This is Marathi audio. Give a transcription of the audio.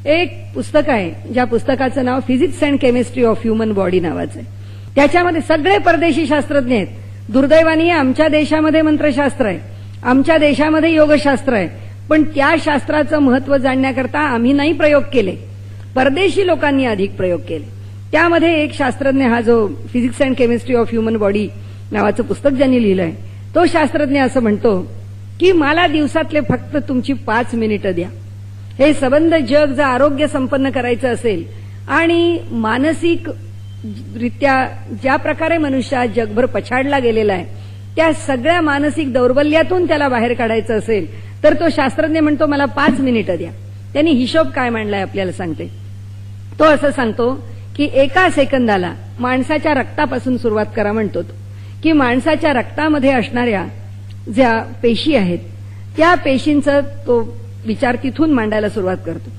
एक पुस्तक आहे, ज्या पुस्तकाचं नाव physics and chemistry of human body नावाचं आहे. त्याच्यामध्ये सगळे परदेशी शास्त्रज्ञ आहेत. दुर्दैवाने आमच्या देशामध्ये मंत्रशास्त्र आहे, आमच्या देशामध्ये योगशास्त्र आहे, पण त्या शास्त्राचं महत्व जाणण्याकरता आम्ही नाही प्रयोग केले, परदेशी लोकांनी अधिक प्रयोग केले. त्यामध्ये एक शास्त्रज्ञ, हा जो physics and chemistry of human body नावाचं पुस्तक ज्यांनी लिहिलंय, तो शास्त्रज्ञ असं म्हणतो की मला दिवसातले फक्त तुमची 5 मिनिटं द्या. हे सबंध जग जर आरोग्य संपन्न करायचं असेल आणि मानसिक रित्या ज्या प्रकारे मनुष्य आज जगभर पछाडला गेलेला आहे, त्या सगळ्या मानसिक दौर्बल्यातून त्याला बाहेर काढायचं असेल तर तो शास्त्रज्ञ म्हणतो मला 5 मिनिटं द्या. त्यांनी हिशोब काय मांडलाय आपल्याला सांगते. तो असं सांगतो की एका सेकंदाला माणसाच्या रक्तापासून सुरुवात करा म्हणतो तो, की माणसाच्या रक्तामध्ये असणाऱ्या ज्या पेशी आहेत त्या पेशींचा तो विचार तिथून मांडायला सुरुवात करतो.